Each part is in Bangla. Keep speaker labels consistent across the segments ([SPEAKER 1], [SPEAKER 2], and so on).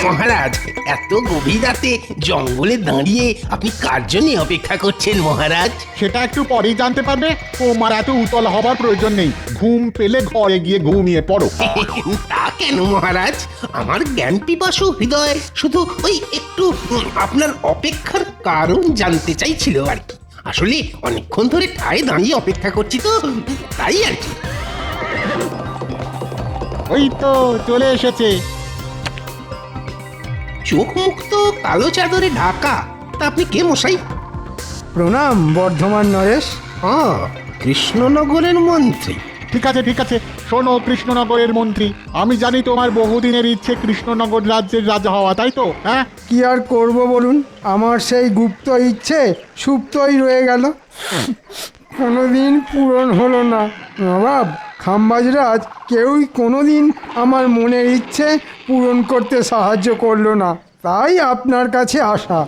[SPEAKER 1] মহারাজ, এত গভীর রাতে জঙ্গলে দাঁড়িয়ে আপনি কার জন্য অপেক্ষা করছেন মহারাজ?
[SPEAKER 2] সেটা একটু পরেই জানতে পারবে। তোমার এত উতলা হবার প্রয়োজন নেই। ঘুম পেলে ঘরে গিয়ে ঘুমিয়ে পড়ো।
[SPEAKER 1] তা কেন মহারাজ? আমার জ্ঞান পিপাসু হৃদয় শুধু ওই একটু আপনার অপেক্ষার কারণ জানতে চাইছিল আর কি। আসলে অনেকক্ষণ ধরে ঠায় দাঁড়িয়ে অপেক্ষা করছি তো, তাই আর কি।
[SPEAKER 2] ওই তো চলে এসেছে।
[SPEAKER 1] চোখ মুখ তো কালো চাদরে ঢাকা। তা আপনি কে মশাই?
[SPEAKER 3] প্রণাম বর্ধমান নরেশ।
[SPEAKER 1] কৃষ্ণনগরের মন্ত্রী?
[SPEAKER 2] ঠিক আছে ঠিক আছে, শোনো কৃষ্ণনগরের মন্ত্রী, আমি জানি তোমার বহুদিনের ইচ্ছে কৃষ্ণনগর রাজ্যের রাজা হওয়া, তাই তো? হ্যাঁ,
[SPEAKER 3] কি আর করব বলুন, আমার সেই গুপ্ত ইচ্ছে সুপ্তই রয়ে গেল, কোনোদিন পূরণ হলো না। নবাব খাম্বাজরাজ কেউই কোনোদিন আমার মনের ইচ্ছে পূরণ করতে সাহায্য করলো না, তাই আপনার কাছে আসা।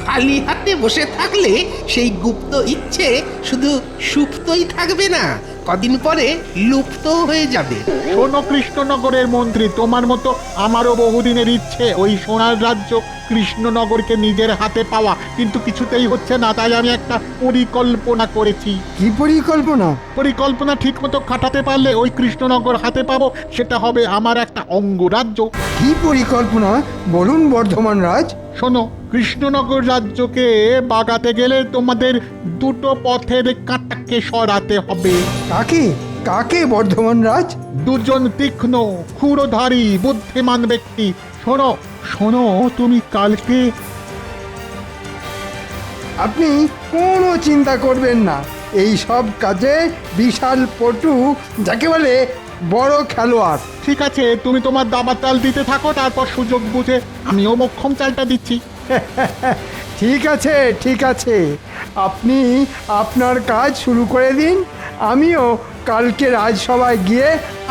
[SPEAKER 1] খালি হাতে বসে থাকলে সেই গুপ্ত ইচ্ছে শুধু সুপ্তই থাকবে না, কদিন পরে লুপ্ত হয়ে যাবে।
[SPEAKER 2] শোনো কৃষ্ণনগরের মন্ত্রী, তোমার মতো আমারও বহুদিনের ইচ্ছে ওই সোনার রাজ্য কৃষ্ণনগরকে নিজের হাতে পাওয়া, কিন্তু কিছুতেই হচ্ছে না। তাই আমি একটা পরিকল্পনা করেছি।
[SPEAKER 3] কি পরিকল্পনা?
[SPEAKER 2] পরিকল্পনা ঠিক মতো খাটাতে পারলে ওই কৃষ্ণনগর হাতে পাবো, সেটা হবে আমার একটা অঙ্গরাজ্য।
[SPEAKER 3] কি পরিকল্পনা বলুন বর্ধমান রাজ।
[SPEAKER 2] শোনো, কৃষ্ণনগর রাজ্যকে বাগাতে গেলে তোমাদের দুটো পথের কাঁটাকে সরাতে হবে।
[SPEAKER 3] কাকে কাকে বর্ধমান রাজ?
[SPEAKER 2] দুজন তীক্ষ্ণ ক্ষুরধারী বুদ্ধিমান ব্যক্তি। শোনো শোনো, তুমি কালকে...
[SPEAKER 3] আপনি কোনো চিন্তা করবেন না, এই সব কাজে বিশাল পটু, যাকে বলে বড় খেলোয়াড়।
[SPEAKER 2] ঠিক আছে, তুমি তোমার দাবার চাল দিতে থাকো, তারপর সুযোগ বুঝে আমিও মক্ষম চালটা দিচ্ছি।
[SPEAKER 3] ঠিক আছে ঠিক আছে, আপনি আপনার কাজ শুরু করে দিন, আমিও কালকে রাজসভায় গিয়ে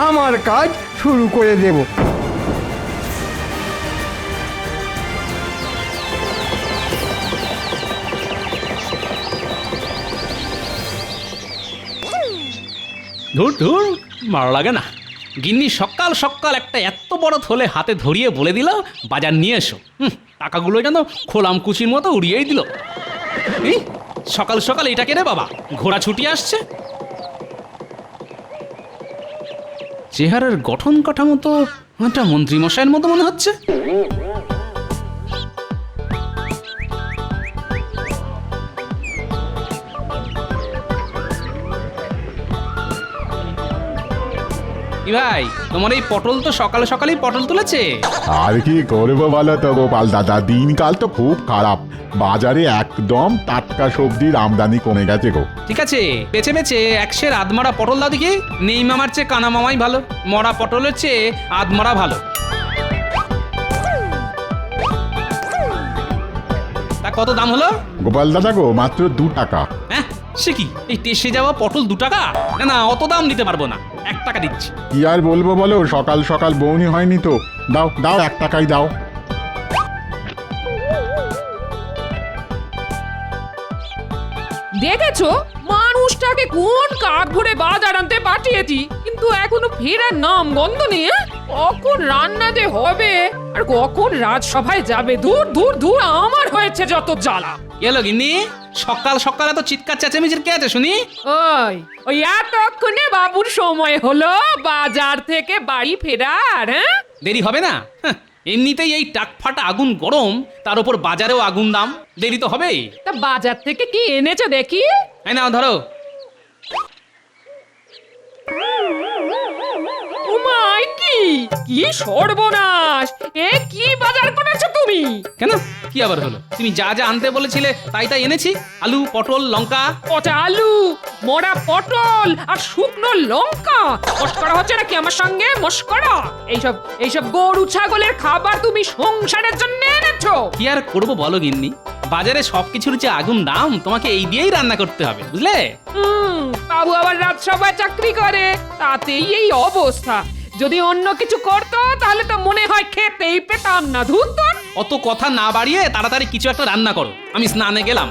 [SPEAKER 3] আমার কাজ শুরু করে দেব।
[SPEAKER 4] ধুর ধুর, ভালো লাগে না। গিন্নি সকাল সকাল একটা এত বড় থলে হাতে ধরিয়ে বলে দিল বাজার নিয়ে এসো। টাকাগুলো যেন খোলাম কুচির মতো উড়িয়েই দিল। এই সকাল সকাল এটা কে রে বাবা, ঘোড়া ছুটি আসছে। চেহারার গঠন কাঠামো তো একটা মন্ত্রীমশাইয়ের মতো মনে হচ্ছে। কি ভাই, তোমার এই পটল তো সকালে সকালেই পটল তুলেছে।
[SPEAKER 5] আর কি করবো বলো তো গোপাল দাদা, দিনকাল তো খুব খারাপ। বাজারে একদম টাটকা সবজির আমদানি কমে গেছে গো।
[SPEAKER 4] ঠিক আছে, বেছে বেছে একশের আধমরা পটল দাও দেখি। নেই মামার চেয়ে কানা মামাই ভালো, মরা পটলের চেয়ে আধমরা ভালো। তা কত দাম হলো?
[SPEAKER 5] গোপাল দাদা গো, মাত্র 2 টাকা।
[SPEAKER 4] হ্যাঁ, সে কি, এই টেসে যাওয়া পটল 2 টাকা? না না, অত দাম দিতে পারবো না, 1 টাকা দিচ্ছি।
[SPEAKER 5] কি আর বলবো বলো, সকাল সকাল বউনি হয়নি তো। দাও দাও, 1 টাকাই দাও।
[SPEAKER 6] দেখেছো মানুষটাকে কোন কাক ভরে বাজার আনতে পাঠিয়েছি, কিন্তু এখনো ফেরার নাম গন্ধ নেই। কখন রান্না যে হবে আর কখন রাজসভায় যাবে, দূর দূর দূর, আমার হয়েছে যত জ্বালা।
[SPEAKER 4] এলো গিন্নি, সকাল সকাল এত চিৎকার চেঁচামেচির কে আছে শুনি?
[SPEAKER 6] ওই ওই এতক্ষণে বাবুর সময় হলো বাজার থেকে বাড়ি ফেরার। হ্যাঁ,
[SPEAKER 4] দেরি হবে না? এমনিতেই এই টাকফাটা আগুন গরম, তার উপর বাজারেও আগুন দাম, দেরি তো হবেই।
[SPEAKER 6] তা বাজার থেকে কি এনেছো দেখি?
[SPEAKER 4] এই নাও ধরো।
[SPEAKER 6] ওমাই, কি কি সর্বনাশ! এ কি বাজার করেছো তুমি?
[SPEAKER 4] কেন, কি আবার হলো? তুমি যা যা আনতে বলেছিলে তাই তাই এনেছি। আলু, পটল, লঙ্কা।
[SPEAKER 6] পচা আলু, মরা পটল আর শুকনো লঙ্কা। মস্করা হচ্ছে নাকি আমার সঙ্গে? মস্করা? এইসব এইসব গরু ছাগলের খাবার তুমি সংসারের জন্য এনেছো?
[SPEAKER 4] কি আর করবো বলো গিন্নি, বাজারে সবকিছুর যে আগুন দাম, তোমাকে এই দিয়েই রান্না করতে হবে, বুঝলে?
[SPEAKER 6] বাবু আবার রাজসভায় চাকরি করে, তাতেই এই অবস্থা। যদি অন্য কিছু করতো তাহলে তো মনে হয় খেতেই পেতাম না। ধুর ধুর।
[SPEAKER 4] অত কথা না বাড়িয়ে তাড়াতাড়ি কিছু একটা রান্না করো, আমি স্নানে গেলাম।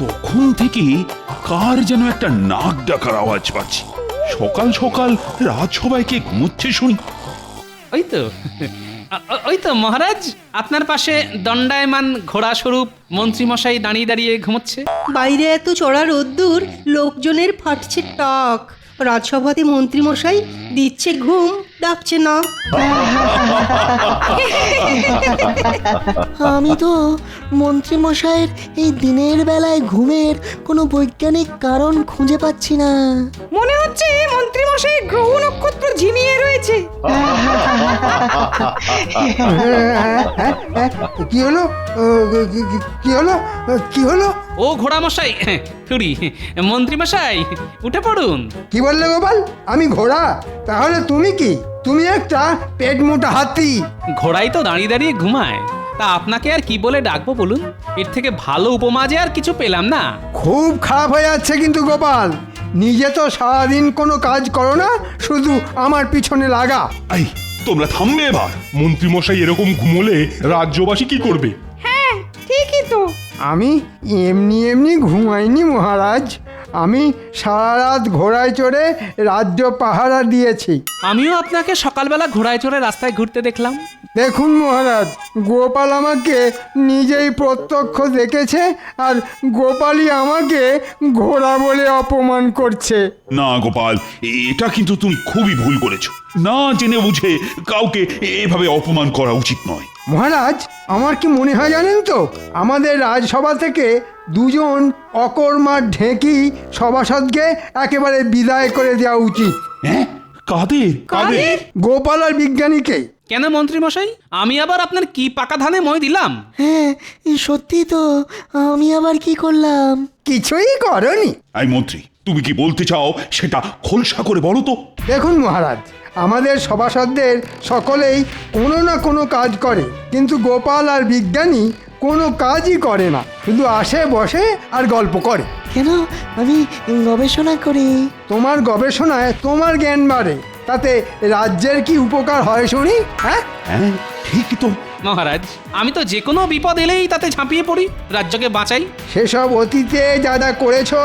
[SPEAKER 7] তখন থেকে কার যেন একটা নাক ডাকার আওয়াজ পাচ্ছি। সকাল সকাল রাজসভায় ঘুমোচ্ছে শুনি।
[SPEAKER 4] ওই তো ওই তো মহারাজ, আপনার পাশে দণ্ডায়মান ঘোড়া স্বরূপ মন্ত্রীমশাই দাঁড়িয়ে দাঁড়িয়ে ঘুমোচ্ছে।
[SPEAKER 8] বাইরে এত চড়া রোদ্দুর, লোকজনের ফাটছে টাক, রাজসভাতে মন্ত্রীমশাই দিচ্ছে ঘুম, ডাকছে না।
[SPEAKER 9] আমি তো মন্ত্রী মশাইয়ের এই দিনের বেলায় ঘুমের কোনো বৈজ্ঞানিক কারণ খুঁজে পাচ্ছি না।
[SPEAKER 8] মনে হচ্ছে মন্ত্রীমশাই গ্রহ নক্ষত্র ঝিমিয়ে রয়েছে।
[SPEAKER 3] কি হলো? কি হলো? কি হলো?
[SPEAKER 4] ও ঘোড়া মশাই, থুড়ি মন্ত্রীমশাই, উঠে পড়ুন।
[SPEAKER 3] কি বললে গোপাল? আমি ঘোড়া? তাহলে তুমি কি? তুমি একটা পেট মোটা হাতি।
[SPEAKER 4] ঘোড়াই তো দাঁড়িয়ে দাঁড়িয়ে ঘুমায়, তা আপনাকে আর কি বলে ডাকবো বলুন? এর থেকে ভালো উপমা যে আর কিছু পেলাম না।
[SPEAKER 3] খুব খারাপ হয়ে যাচ্ছে কিন্তু গোপাল। নিজে তো সারাদিন কোনো কাজ করো না, শুধু আমার পিছনে লাগা।
[SPEAKER 7] এই তোমরা থামবে এবার।
[SPEAKER 10] মন্ত্রীমশাই এরকম ঘুমোলে রাজ্যবাসী কি করবে?
[SPEAKER 8] হ্যাঁ, ঠিকই তো।
[SPEAKER 3] আমি এমনি এমনি ঘুমাইনি মহারাজ। আমি সারা রাত ঘোড়ায় চড়ে রাজ্য পাহারা দিয়েছি।
[SPEAKER 4] আমিও আপনাকে সকালবেলা ঘোড়ায় চড়ে রাস্তায় ঘুরতে দেখলাম।
[SPEAKER 3] দেখুন মহারাজ, গোপাল আমাকে নিজেই প্রত্যক্ষ দেখেছে, আর গোপালই আমাকে ঘোড়া বলে অপমান করছে।
[SPEAKER 7] না গোপাল, এটা কিন্তু তুমি খুবই ভুল করেছো। না জেনে বুঝে কাউকে এভাবে অপমান করা উচিত নয়।
[SPEAKER 3] মহারাজ, আমার কি মনে হয় জানেন তো, আমাদের রাজসভা থেকে দুজন অকর্মা ঢেঁকি সভাসদকে একেবারে বিদায় করে দেওয়া উচিত।
[SPEAKER 7] হ্যাঁ, কাদের কাদের?
[SPEAKER 3] গোপাল আর বিজ্ঞানীকে।
[SPEAKER 4] কেন মন্ত্রীমশাই, আমি আবার আপনার কি পাকা ধানে মই দিলাম?
[SPEAKER 9] হ্যাঁ, সত্যি তো। আমি আবার কি করলাম?
[SPEAKER 3] কিছুই করনি।
[SPEAKER 7] এই মন্ত্রী, তুমি কি বলতে চাও সেটা খোলসা করে বলো তো।
[SPEAKER 3] দেখুন মহারাজ, আমাদের সভাসদদের সকলেই কোনো না কোনো কাজ করে, কিন্তু গোপাল আর বিজ্ঞানী কোনো কাজই করে না, শুধু আসে বসে আর গল্প করে।
[SPEAKER 9] কেন? আমি গবেষণা করি।
[SPEAKER 3] তোমার গবেষণায় তোমার জ্ঞান বাড়ে, তাতে রাজ্যের কি উপকার হয় শুনি? হ্যাঁ,
[SPEAKER 7] হ্যাঁ ঠিকই তো।
[SPEAKER 4] মহারাজ, আমি তো যে কোনো বিপদ এলেই তাতে ঝাঁপিয়ে পড়ি, রাজ্যকে বাঁচাই।
[SPEAKER 3] সেসব অতীতে যা যা করেছো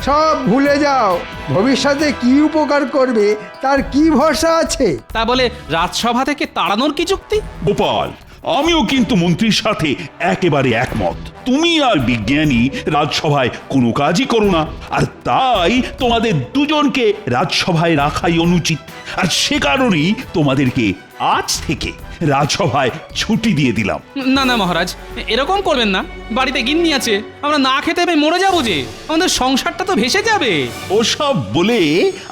[SPEAKER 3] সব ভুলে যাও। ভবিষ্যতে কি উপকার করবে তার কি ভরসা আছে?
[SPEAKER 4] তা বলে রাজসভা থেকে তাড়ানোর কি যুক্তি?
[SPEAKER 7] গোপাল, আমিও কিন্তু মন্ত্রীর সাথে একেবারে একমত। তুমি আর বিজ্ঞানী রাজসভায় কোনো কাজই করো না, আর তাই তোমাদের দুজনকে রাজসভায় রাখাই অনুচিত। আর সে কারণেই তোমাদেরকে আজ থেকে রাজসভায় ছুটি দিয়ে দিলাম।
[SPEAKER 4] না না মহারাজ, এরকম করবেন না। বাড়িতে গিন্নি আছে, আমরা না খেতে পেয়ে মরে যাবো যে, আমাদের সংসারটা তো ভেসে যাবে।
[SPEAKER 7] ওসব বলে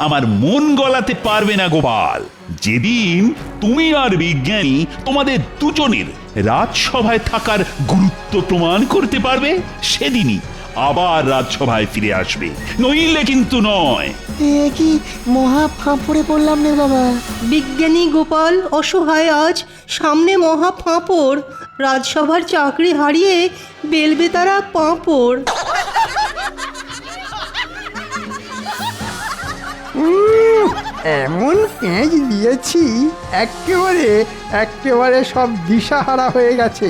[SPEAKER 7] আমার মন গলাতে পারবে না গোপাল। যেদিন তুমি আর বিজ্ঞানী তোমাদের দুজনের রাজসভায় থাকার গুরুত্ব প্রমাণ করতে পারবে, সেদিনই আবার রাজসভায় ফিরে আসবে, নইলে কিন্তু নয়।
[SPEAKER 9] এ কি মহা ফাঁপড়ে পড়লাম রে বাবা।
[SPEAKER 8] বিজ্ঞানী গোপাল অসহায়, আজ সামনে মহা ফাঁপড়। রাজসভার চাকরি হারিয়ে বেলবে তারা পাঁপড়।
[SPEAKER 3] এমন পেঁচ দিয়েছি, একেবারে একেবারে সব দিশাহারা হয়ে গেছে।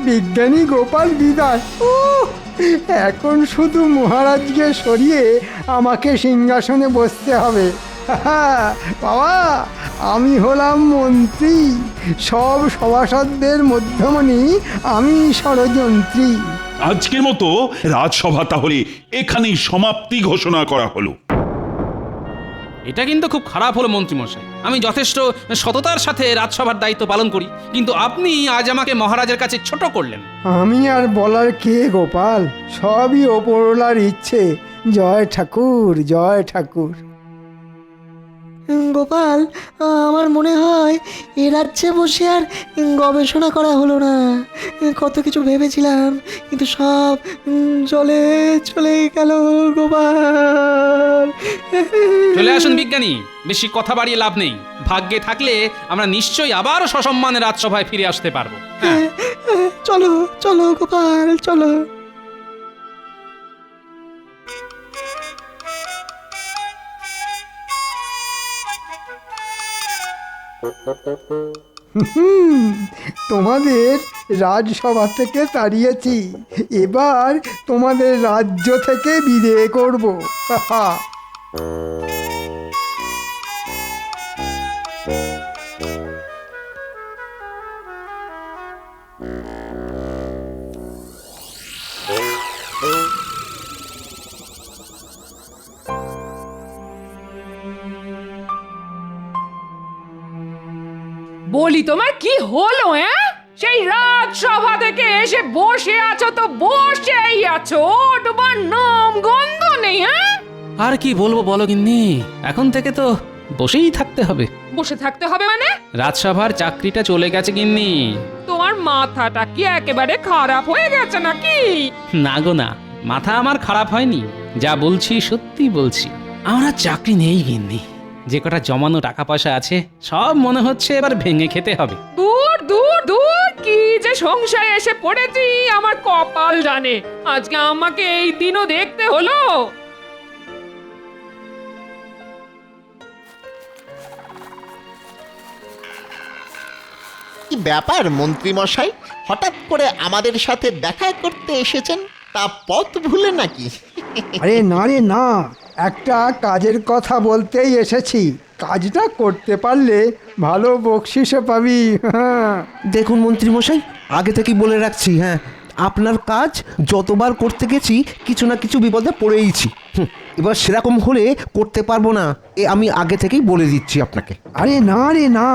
[SPEAKER 3] বিজ্ঞানী গোপাল বিদায়। এখন শুধু মহারাজকে সরিয়ে আমাকে সিংহাসনে বসতে হবে। বাবা, আমি হলাম মন্ত্রী, সব সভাসদদের মধ্যমণি আমি ষড়যন্ত্রী।
[SPEAKER 7] আজকের মতো রাজসভা তাহলে এখানেই সমাপ্তি ঘোষণা করা হলো।
[SPEAKER 4] এটা কিন্তু খুব খারাপ হলো মন্ত্রীমশাই। আমি যথেষ্ট সততার সাথে রাজসভার দায়িত্ব পালন করি, কিন্তু আপনি আজ আমাকে মহারাজের কাছে ছোট করলেন।
[SPEAKER 3] আমি আর বলার কে গোপাল, সবই ওপরওয়ালার ইচ্ছে। জয় ঠাকুর, জয় ঠাকুর।
[SPEAKER 9] গোপাল, আমার মনে হয় এ রাজ্যে বসে আর গবেষণা করা হলো না। কত কিছু ভেবেছিলাম, কিন্তু সব জলে চলে গেল গোপাল।
[SPEAKER 4] চলে আসুন বিজ্ঞানী, বেশি কথা বাড়িয়ে লাভ নেই। ভাগ্যে থাকলে আমরা নিশ্চয়ই আবার সসম্মানে রাজসভায় ফিরে আসতে পারবো। হ্যাঁ,
[SPEAKER 9] চলো চলো গোপাল, চলো।
[SPEAKER 3] তোমাদের রাজসভা থেকে তাড়িয়েছি, এবার তোমাদের রাজ্য থেকে বিদেয় করব। হাহা।
[SPEAKER 6] বলি তোমার কি হলো? সেই রাজসভা থেকে এসে বসে আছো তো বসেই আছো, ওঠবার নাম গন্ধ নেই।
[SPEAKER 4] আর কি বলবো বলো গিন্নি, এখন থেকে তো বসেই থাকতে হবে।
[SPEAKER 6] বসে থাকতে হবে মানে?
[SPEAKER 4] রাজসভার চাকরিটা চলে গেছে গিন্নি।
[SPEAKER 6] তোমার মাথাটা কি একেবারে খারাপ হয়ে গেছে নাকি?
[SPEAKER 4] না গো না, মাথা আমার খারাপ হয়নি, যা বলছি সত্যি বলছি। আমার আর চাকরি নেই গিন্নি, যে কটা জমানো টাকা পয়সা আছে সব মনে হচ্ছে এবার ভেঙে খেতে হবে।
[SPEAKER 6] দূর দূর দূর, কি যে সংসারে এসে পড়েছি আমার কপাল জানে। আজকে আমাকে এই দিনও দেখতে হলো।
[SPEAKER 11] কি ব্যাপার মন্ত্রী মশাই, হঠাৎ করে আমাদের সাথে দেখা করতে এসেছেন? তা পথ ভুলে নাকি?
[SPEAKER 3] আরে না রে না, একটা কাজের কথা বলতেই এসেছি। কাজটা করতে পারলে ভালো বকশিসও পাবি। হ্যাঁ।
[SPEAKER 12] দেখুন মন্ত্রীমশাই, আগে থেকেই বলে রাখছি, হ্যাঁ, আপনার কাজ যতবার করতে গেছি কিছু না কিছু বিপদে পড়েইছি। এবার সেরকম হলে করতে পারবো না, আমি আগে থেকেই বলে দিচ্ছি আপনাকে।
[SPEAKER 3] আরে না রে না,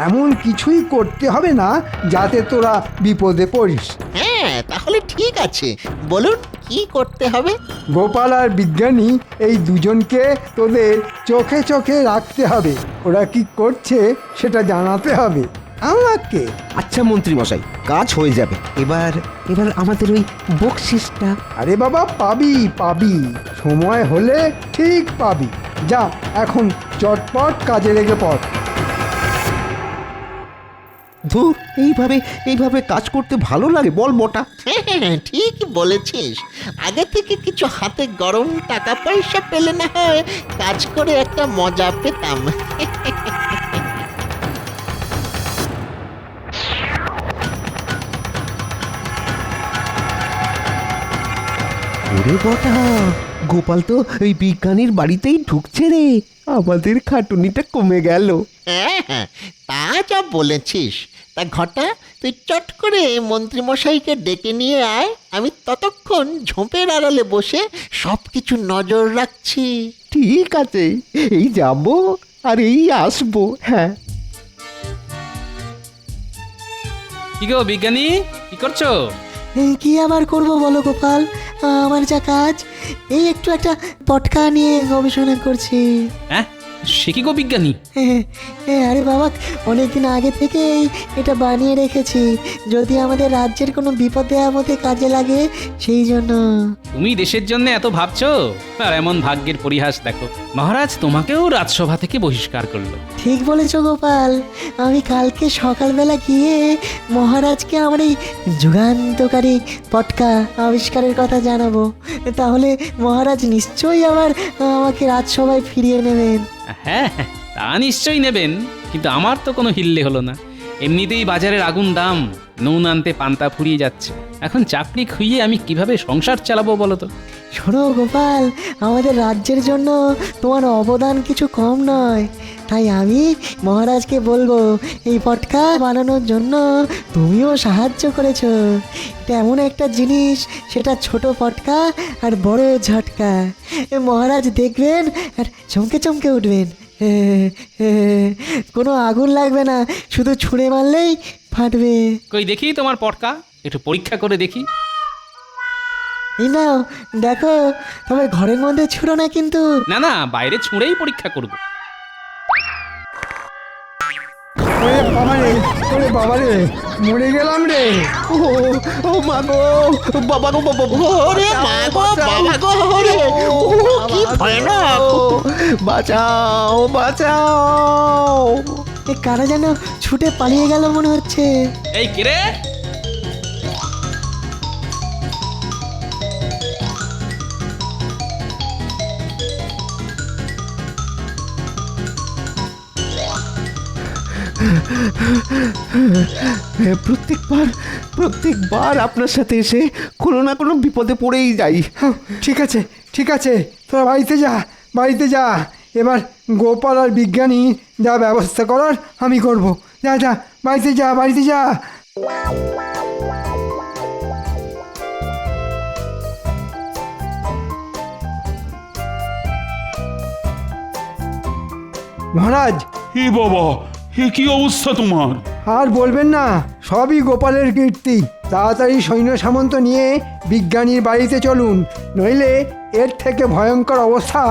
[SPEAKER 3] এমন কিছুই করতে হবে না যাতে তোরা বিপদে পড়িস।
[SPEAKER 11] হ্যাঁ, তাহলে ঠিক আছে, বলুন কি করতে হবে?
[SPEAKER 3] গোপাল আর বিজ্ঞানী এই দুজনকে তোদের চোখে চোখে রাখতে হবে। ওরা কি করছে সেটা জানাতে হবে আমাকে।
[SPEAKER 12] আচ্ছা মন্ত্রীমশাই, কাজ হয়ে যাবে। এবার আমাদের ওই বকশিসটা।
[SPEAKER 3] আরে বাবা, পাবি পাবি, সময় হলে ঠিক পাবি। যা এখন চটপট কাজে লেগে পড়।
[SPEAKER 12] ধুর, এইভাবে কাজ করতে ভালো লাগে বল মোটা?
[SPEAKER 11] হ্যাঁ, ঠিক বলেছিস। আগে থেকে কিছু হাতে গরম টাকা পয়সা পেলে না হয় কাজ করে একটা মজা পেতাম।
[SPEAKER 12] ওরে বটা, গোপাল তো ওই বিজ্ঞানীর বাড়িতেই ঢুকছে রে, আমাদের খাটুনিটা কমে গেল।
[SPEAKER 11] হ্যাঁ, তা যা বলেছিস। তা ঘটা, তুই চট করে মন্ত্রীমশাইকে ডেকে নিয়ে আয়, আমি ততক্ষণ ঝোপের আড়ালে বসে সব কিছু নজর রাখছি।
[SPEAKER 12] ঠিক আছে, এই যাব আর এই আসবো। হ্যাঁ।
[SPEAKER 4] কি গো বিজ্ঞানী, কি করছো?
[SPEAKER 9] কি আবার করব বলো গোপাল, আমার যা কাজ, এই একটু একটা পটকা নিয়ে গবেষণা করছি।
[SPEAKER 4] হ্যাঁ, সে কি গো বিজ্ঞানী?
[SPEAKER 9] আরে বাবা, অনেকদিন আগে থেকেই এটা বানিয়ে রেখেছি, যদি আমাদের রাজ্যের কোনো বিপদে আপদে কাজে লাগে সেই জন্য।
[SPEAKER 4] তুমি দেশের জন্য এত ভাবছো, আর এমন ভাগ্যের পরিহাস দেখো, মহারাজ তোমাকেও রাজসভা থেকে বহিষ্কার করলো।
[SPEAKER 9] ঠিক বলেছ গোপাল, আমি কালকে সকালবেলা গিয়ে মহারাজকে আমার এই যুগান্তকারী পটকা আবিষ্কারের কথা জানাবো, তাহলে মহারাজ নিশ্চয়ই আবার আমাকে রাজসভায় ফিরিয়ে নেবেন।
[SPEAKER 4] হ্যাঁ, তা নিশ্চয়ই নেবেন, কিন্তু আমার তো কোনো হিল্লে হলো না। এমনিতেই বাজারের আগুন দাম, নুন আনতে পান্তা ফুরিয়ে যাচ্ছে। এখন চাকরি খুইয়ে আমি কিভাবে সংসার চালাবো বলো তো?
[SPEAKER 9] শোনো গোপাল, আমাদের রাজ্যের জন্য তোমার অবদান কিছু কম নয়, তাই আমি মহারাজকে বলবো এই পটকা বানানোর জন্য তুমিও সাহায্য করেছো। এটা এমন একটা জিনিস, সেটা ছোট পটকা আর বড় ঝটকা। মহারাজ দেখবেন আর চমকে চমকে উঠবেন। কোনো আগুন লাগবে না, শুধু ছুঁড়ে মারলেই ফাটবে।
[SPEAKER 4] কই দেখি তোমার পটকা, একটু পরীক্ষা করে দেখি।
[SPEAKER 9] এই নাও দেখো, তবে ঘরের মধ্যে ছুঁড়ো না কিন্তু।
[SPEAKER 4] না না, বাইরে ছুঁড়েই পরীক্ষা করব।
[SPEAKER 3] ওরে বাবা রে, ওরে বাবা রে, মরে গেলাম রে।
[SPEAKER 12] ও মা গো, বাবা গো, বাবা গো,
[SPEAKER 11] ওরে মা গো, বাবা গো, ওরে, কি ভয়ানক!
[SPEAKER 12] বাঁচাও বাঁচাও!
[SPEAKER 9] কারা যেন ছুটে পালিয়ে গেল মনে হচ্ছে।
[SPEAKER 4] এই কিরে,
[SPEAKER 12] প্রত্যেকবার আপনার সাথে এসে কোনো না কোনো বিপদে পড়েই যাই।
[SPEAKER 3] ঠিক আছে ঠিক আছে, তোরা বাড়িতে যা, বাড়িতে যা। এবার গোপাল আর বিজ্ঞানী যা ব্যবস্থা করার আমি করব। যা যা, বাড়িতে যা, বাড়িতে যা। মহারাজ,
[SPEAKER 7] হে বাবা, হে কি অবস্থা তোমার?
[SPEAKER 3] আর বলবেন না, সবই গোপালের কীর্তি। তাড়াতাড়ি সৈন্য সামন্ত নিয়ে বিজ্ঞানীর বাড়িতে চলুন, নইলে এর থেকে ভয়ঙ্কর অবস্থা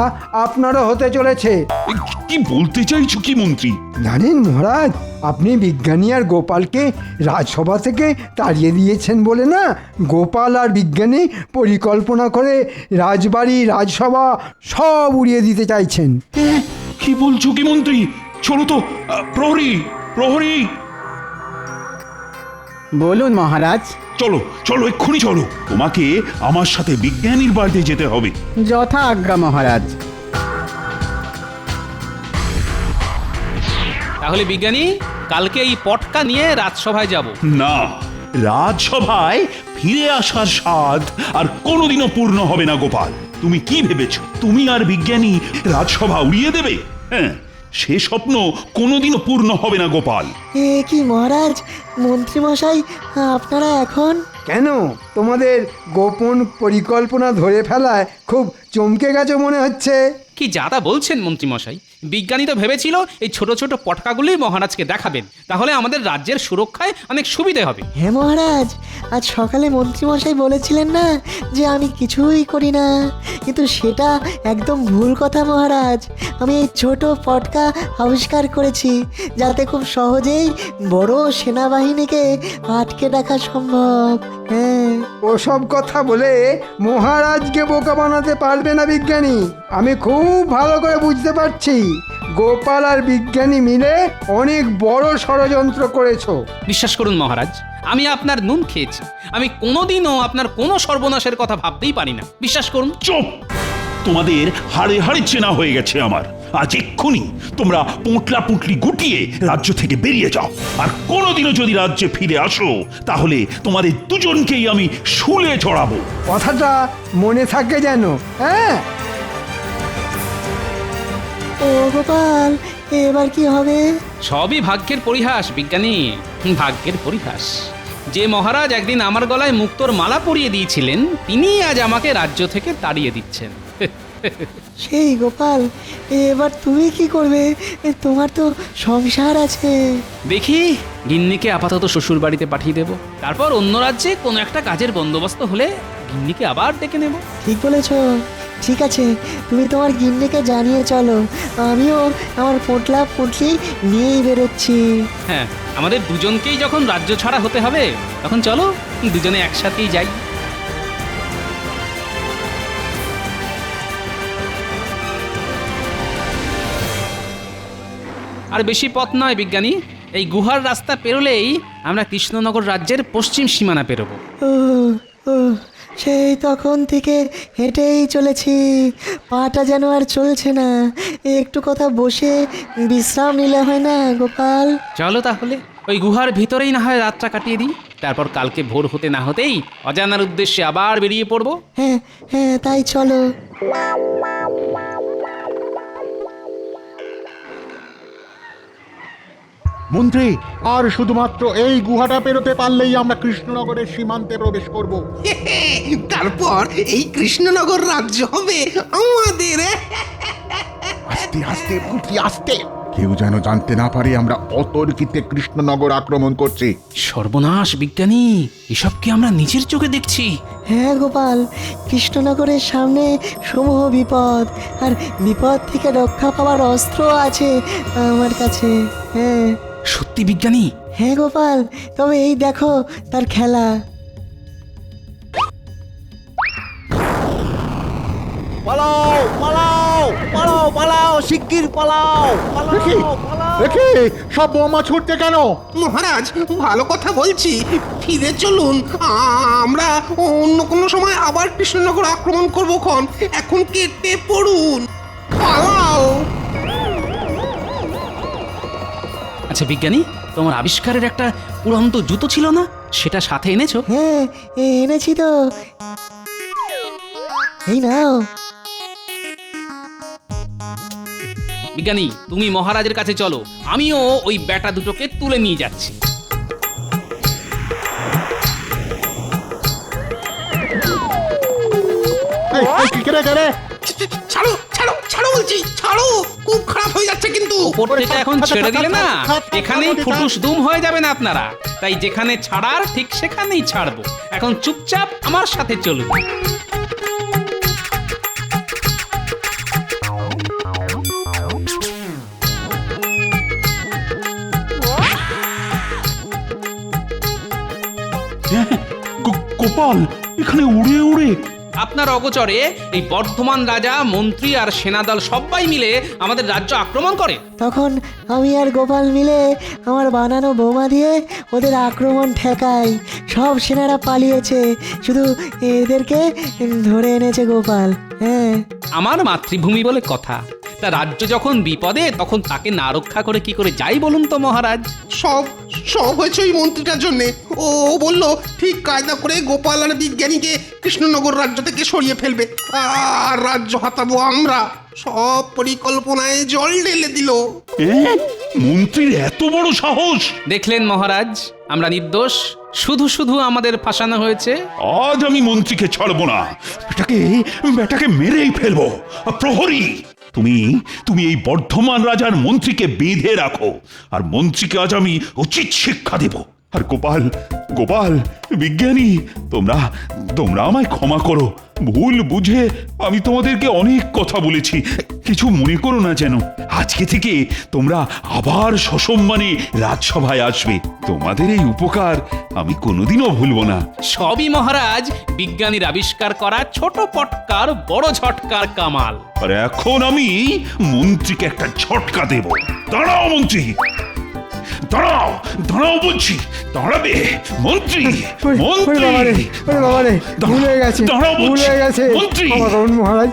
[SPEAKER 3] আপনারও হতে চলেছে।
[SPEAKER 7] কি বলতে চাইছো কি মন্ত্রী?
[SPEAKER 3] জানেন মহারাজ, আপনি বিজ্ঞানী আর গোপালকে রাজসভা থেকে তাড়িয়ে দিয়েছেন বলে না, গোপাল আর বিজ্ঞানী পরিকল্পনা করে রাজবাড়ি, রাজসভা সব উড়িয়ে দিতে চাইছেন।
[SPEAKER 7] কি বলছো কি মন্ত্রী? চলো তো, প্রহরী প্রহরী।
[SPEAKER 13] বলুন মহারাজ।
[SPEAKER 7] চলো চলো, এক্ষুনি চলো, তোমাকে আমার সাথে বিজ্ঞানীর বাড়িতে যেতে হবে।
[SPEAKER 13] যথা আজ্ঞা মহারাজ।
[SPEAKER 4] তাহলে বিজ্ঞানী, কালকে এই পটকা নিয়ে রাজসভায় যাব।
[SPEAKER 7] না, রাজসভায় ফিরে আসার স্বাদ আর কোনোদিনও পূর্ণ হবে না গোপাল। তুমি কি ভেবেছ তুমি আর বিজ্ঞানী রাজসভা উড়িয়ে দেবে? হ্যাঁ, সে স্বপ্ন কোনোদিনও পূর্ণ হবে না গোপাল।
[SPEAKER 9] এ কি মহারাজ, মন্ত্রীমশাই আপনারা এখন?
[SPEAKER 3] কেন, তোমাদের গোপন পরিকল্পনা ধরে ফেলায় খুব চমকে গেছে মনে হচ্ছে।
[SPEAKER 4] কি যাতা বলছেন মন্ত্রীমশাই? বিজ্ঞানী তো ভেবেছিল এই ছোট ছোট পটকাগুলি মহারাজকে দেখাবেন, তাহলে আমাদের রাজ্যের সুরক্ষায় অনেক সুবিধে হবে।
[SPEAKER 9] হ্যাঁ মহারাজ, আজ সকালে মন্ত্রীমশাই বলেছিলেন না যে আমি কিছুই করি না, কিন্তু সেটা একদম ভুল কথা মহারাজ। আমি এই ছোট পটকা আবিষ্কার করেছি যাতে খুব সহজেই বড় সেনাবাহিনীকে আটকে রাখা সম্ভব। হ্যাঁ,
[SPEAKER 3] ওসব কথা বলে মহারাজকে বোকা বানাতে পারবে না বিজ্ঞানী। আমি খুব ভালো করে বুঝতে পারছি, গোপাল আর বিজ্ঞানী মিলে অনেক বড় ষড়যন্ত্র করেছো।
[SPEAKER 4] বিশ্বাস করুন মহারাজ, আমি আপনার নুন খেয়েছি। আমি কোনোদিনও আপনার কোনো সর্বনাশের কথা ভাবতেই পারি না, বিশ্বাস করুন।
[SPEAKER 7] চুপ! তোমাদের হাড়ে হাড়ে চেনা হয়ে গেছে আমার। আজ এক্ষুনি তোমরা পোঁটলা পুঁটলি গুটিয়ে রাজ্য থেকে বেরিয়ে যাও, আর কোনোদিনও যদি রাজ্যে ফিরে আসো তাহলে তোমাদের দুজনকেই আমি শুলে চড়াবো।
[SPEAKER 3] কথাটা মনে থাকে যেন। হ্যাঁ,
[SPEAKER 9] ও গোপাল, এবার কি হবে?
[SPEAKER 4] সবই ভাগ্যের পরিহাস বিজ্ঞানী, ভাগ্যের পরিহাস। যে মহারাজ একদিন আমার গলায় মুক্তোর মালা পরিয়ে দিয়েছিলেন, তিনি আজ আমাকে রাজ্য থেকে তাড়িয়ে দিচ্ছেন।
[SPEAKER 9] সেই গোপাল, এবার তুমি কি করবে? তোমার তো সংসার আছে।
[SPEAKER 4] দেখি, গিন্নিকে আপাতত শ্বশুর বাড়িতে পাঠিয়ে দেব, তারপর অন্য রাজ্যে কোনো একটা কাজের বন্দোবস্ত হলে গিন্নিকে আবার ডেকে নেব।
[SPEAKER 9] ঠিক বলেছ। ঠিক আছে, তুমি তোমার গিন্নিকে জানিয়ে চলো, আমিও আমার পোটলা পুটলি নিয়েই বেরোচ্ছি।
[SPEAKER 4] হ্যাঁ, আমাদের দুজনকেই যখন রাজ্য ছাড়া হতে হবে, তখন চলো দুজনে একসাথেই যাই। আর বেশি পথ নয় বিজ্ঞানী, এই গুহার রাস্তা পেরোলেই আমরা কৃষ্ণনগর রাজ্যের পশ্চিম সীমানা পেরোবো।
[SPEAKER 9] ও, সেই তখন থেকে হেঁটেই চলেছি, পাটা যেন আর চলছে না। একটু কথা বসে বিশ্রাম নিলে হয় না গোপাল?
[SPEAKER 4] চলো তাহলে ওই গুহার ভিতরেই না হয় রাতটা কাটিয়ে দিই, তারপর কালকে ভোর হতে না হতেই অজানার উদ্দেশ্যে আবার বেরিয়ে পড়বো।
[SPEAKER 9] হ্যাঁ হ্যাঁ, তাই চলো।
[SPEAKER 2] মন্ত্রী, আর শুধুমাত্র এই গুহাটা পেরোতে পারলেই আমরা কৃষ্ণনগরের সীমান্তে প্রবেশ করব।
[SPEAKER 1] তারপর এই কৃষ্ণনগর রাজ্য হবে আমাদের।
[SPEAKER 5] আস্তে আস্তে মন্ত্রী, আস্তে, কেউ যেন জানতে না পারে আমরা অতর্কিতে কৃষ্ণনগর আক্রমণ করছি।
[SPEAKER 4] সর্বনাশ বিজ্ঞানী, এসব কি আমরা নিজের চোখে দেখছি?
[SPEAKER 9] হ্যাঁ গোপাল, কৃষ্ণনগরের সামনে সমূহ বিপদ, আর বিপদ থেকে রক্ষা পাওয়ার অস্ত্র আছে আমার কাছে। হ্যাঁ
[SPEAKER 4] সত্যি বিজ্ঞানী?
[SPEAKER 9] হ্যাঁ গোপাল, তবে এই দেখো তার খেলা।
[SPEAKER 12] পালাও পালাও পালাও পালাও, শিগগির পালাও
[SPEAKER 2] দেখি সব বোমা ছুটছে কেন?
[SPEAKER 1] মহারাজ, ভালো কথা বলছি, ফিরে চলুন। আমরা অন্য কোনো সময় আবার কৃষ্ণনগর আক্রমণ করবো খন। এখন কেটে পড়ুন, পালাও।
[SPEAKER 4] আচ্ছা বিজ্ঞানী, তোমার আবিষ্কারের একটা উড়ন্ত জুতো ছিল না, সেটা সাথে এনেছো?
[SPEAKER 9] হ্যাঁ এনেছি তো, এই নাও।
[SPEAKER 4] বিজ্ঞানী, তুমি মহারাজের কাছে চলো, আমিও ওই ব্যাটা দুটোকে তুলে নিয়ে যাচ্ছি।
[SPEAKER 1] ছাড়ো ছাড়ো ছাড়ো বলছি, ছাড়ো, খুব খারাপ হয়ে যাচ্ছে কিন্তু।
[SPEAKER 4] ওপর থেকে এখন ছেড়ে দিলে না, এখানেই ফুটুস দুম হয়ে যাবেন আপনারা। তাই যেখানে ছাড়ার ঠিক সেখানেই ছাড়বো। এখন চুপচাপ আমার সাথে চলুন।
[SPEAKER 7] গোপাল, এখানে উড়ে উড়ে
[SPEAKER 4] আপনার অগোচরে এই বর্ধমান রাজা, মন্ত্রী আর সেনাদল সবাই মিলে আমাদের রাজ্য আক্রমণ করে।
[SPEAKER 9] তখন আমি আর গোপাল মিলে আমার বানানো বোমা দিয়ে ওদের আক্রমণ ঠেকাই। সব সেনারা পালিয়েছে, শুধু এদেরকে ধরে এনেছে গোপাল। হ্যাঁ,
[SPEAKER 4] আমার মাতৃভূমি বলে কথা। তা রাজ্য যখন বিপদে, তখন তাকে না রক্ষা করে কি করে যাই বলুন তো মহারাজ?
[SPEAKER 1] সব সব হয়েছে ওই মন্ত্রীটার জন্যে। ও বলল ঠিক কায়দা করে গোপাল আর বিজ্ঞানীকে কৃষ্ণনগর রাজ্য থেকে সরিয়ে ফেলবে, আর রাজ্য হাতাবো আমরা। সব পরিকল্পনায় জল ঢেলে দিল।
[SPEAKER 7] মন্ত্রীর এত বড় সাহস!
[SPEAKER 4] দেখলেন মহারাজ, আমরা নির্দোষ, শুধু শুধু আমাদের ফাঁসানো হয়েছে।
[SPEAKER 7] আজ আমি মন্ত্রীকে ছাড়বো না, বেটাকে মেরেই ফেলবো। প্রহরী, তুমি এই বর্ধমান রাজার মন্ত্রীকে বেঁধে রাখো, আর মন্ত্রীকে আজ আমি উচিত শিক্ষা দেব। আর গোপাল, বিজ্ঞানী, তোমরা আমায় ক্ষমা করো। ভুল বুঝে আমি তোমাদেরকে অনেক কথা বলেছি, কিছু মনে করো না যেন। আজকে থেকে তোমরা আবার সসম্মানে রাজসভায় আসবে। তোমাদের এই উপকার আমি কোনোদিনও ভুলবো না।
[SPEAKER 4] সবই মহারাজ বিজ্ঞানীর আবিষ্কার করা ছোট পটকার বড় ঝটকার কামাল।
[SPEAKER 7] আর এখন আমি মন্ত্রীকে একটা ঝটকা দেব। দাঁড়াও মন্ত্রী, দাঁড়াও বলছি, দাঁড়াবে মন্ত্রী।
[SPEAKER 3] ভুলে গেছে
[SPEAKER 7] মন্ত্রী।
[SPEAKER 3] মহারাজ।